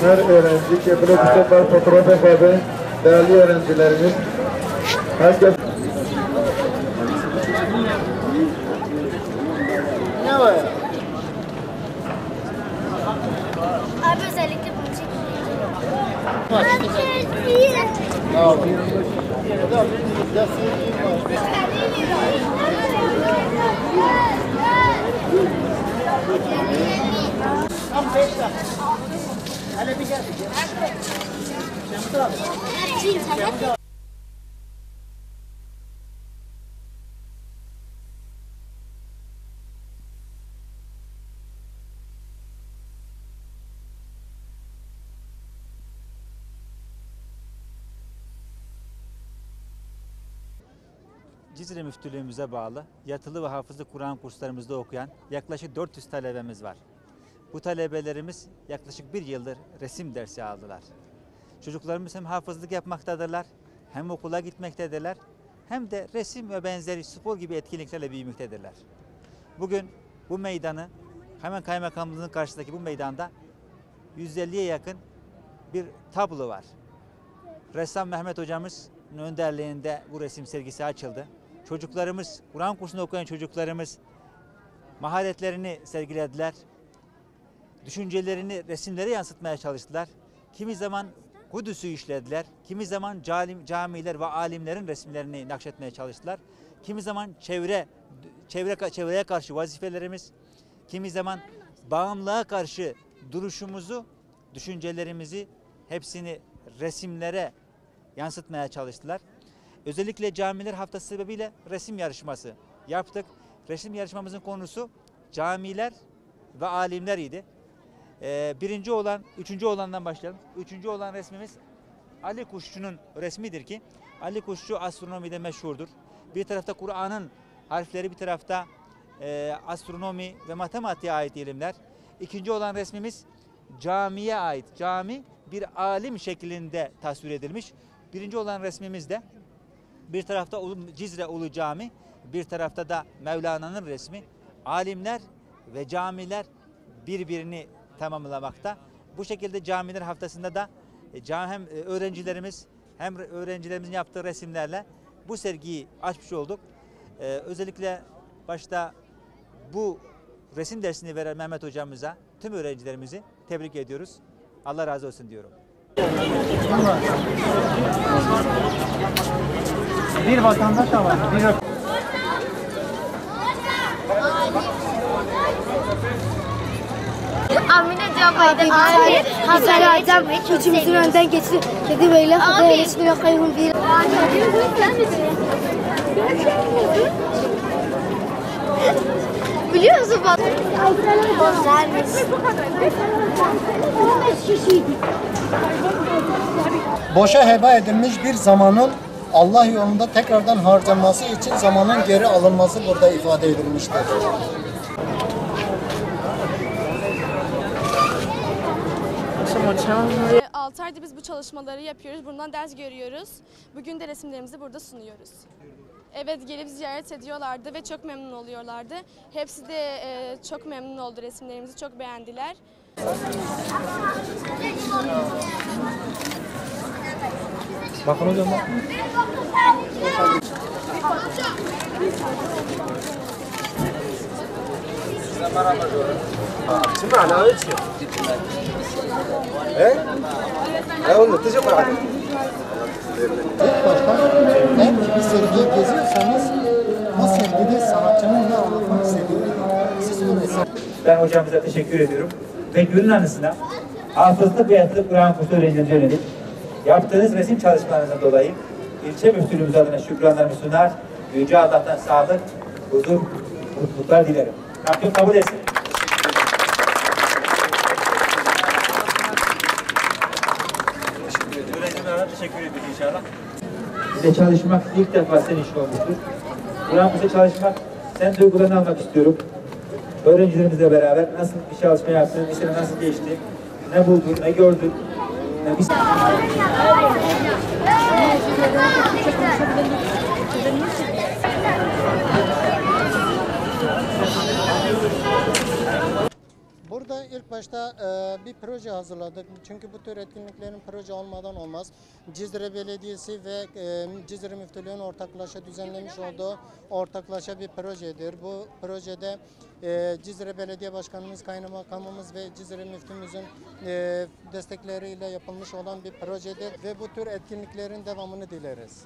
her öğrenci kefile kitaplar fotoğraf efendim, değerli öğrencilerimiz, herkes... Ne var? Abi özellikle bunu çekeyim. Cizre Müftülüğümüze bağlı yatılı ve hafızlı Kur'an kurslarımızda okuyan yaklaşık 400 talebemiz var. Bu talebelerimiz yaklaşık 1 yıldır resim dersi aldılar. Çocuklarımız hem hafızlık yapmaktadırlar, hem okula gitmektedirler, hem de resim ve benzeri spor gibi etkinliklerle büyümektedirler. Bugün bu meydanı, hemen kaymakamlığının karşısındaki bu meydanda 150'ye yakın bir tablo var. Ressam Mehmet hocamızın önderliğinde bu resim sergisi açıldı. Çocuklarımız, Kur'an kursunda okuyan çocuklarımız maharetlerini sergilediler. Düşüncelerini resimlere yansıtmaya çalıştılar. Kimi zaman Kudüs'ü işlediler. Kimi zaman camiler ve alimlerin resimlerini nakşetmeye çalıştılar. Kimi zaman çevreye karşı vazifelerimiz, kimi zaman bağımlılığa karşı duruşumuzu, düşüncelerimizi hepsini resimlere yansıtmaya çalıştılar. Özellikle Camiler Haftası sebebiyle resim yarışması yaptık. Resim yarışmamızın konusu camiler ve alimler idi. Üçüncü olandan başlayalım. Üçüncü olan resmimiz Ali Kuşçu'nun resmidir ki Ali Kuşçu astronomide meşhurdur. Bir tarafta Kur'an'ın harfleri, bir tarafta astronomi ve matematiğe ait ilimler. İkinci olan resmimiz camiye ait. Cami bir alim şeklinde tasvir edilmiş. Birinci olan resmimizde bir tarafta Cizre Ulu Cami, bir tarafta da Mevlana'nın resmi. Alimler ve camiler birbirini tamamlamakta. Bu şekilde Camiler Haftası'nda da hem öğrencilerimizin yaptığı resimlerle bu sergiyi açmış olduk. Özellikle başta bu resim dersini veren Mehmet hocamıza, tüm öğrencilerimizi tebrik ediyoruz. Allah razı olsun diyorum. Bir vatandaş da var. Amine Cabbay'dan Hazar Hocam üçümüzün önden geçti. Kedi böyle resmine kaybol bir. Biliyor musun bak? Boşa heba edilmiş bir zamanın Allah yolunda tekrardan harcanması için zamanın geri alınması burada ifade edilmiştir. Altı aydır biz bu çalışmaları yapıyoruz. Bundan ders görüyoruz. Bugün de resimlerimizi burada sunuyoruz. Evet, gelip ziyaret ediyorlardı ve çok memnun oluyorlardı. Hepsi de çok memnun oldu, resimlerimizi çok beğendiler. Bakın hocam bak. İlk başta eğer bir sergiyi geziyorsanız o sergide sanatçının ne anlatmak istediğini siz o resim. Ben hocamıza teşekkür ediyorum. Ve günün anısına hafızlık ve yatılı Kur'an kursu öğrencilerine yönelik yaptığınız resim çalışmalarınızdan dolayı ilçe müftülüğümüz adına şükranlarımı sunar. Yüce Allah'tan sağlık, huzur, mutluluklar dilerim. Rabbim kabul etsin. Öğrencilerine teşekkür ediyorum inşallah. Bize çalışmak ilk defa senin işin olmuştur. Kur'an kursu çalışmak, sen duygularını almak istiyorum. Öğrencilerimizle beraber nasıl bir çalışma yaptın, mesela nasıl geçti, ne buldun, ne gördün, ne bir... Burada ilk başta bir proje hazırladık. Çünkü bu tür etkinliklerin proje olmadan olmaz. Cizre Belediyesi ve Cizre Müftülüğü'nün ortaklaşa düzenlemiş olduğu ortaklaşa bir projedir. Bu projede Cizre Belediye Başkanımız, Kaymakamımız ve Cizre Müftümüzün destekleriyle yapılmış olan bir projedir ve bu tür etkinliklerin devamını dileriz.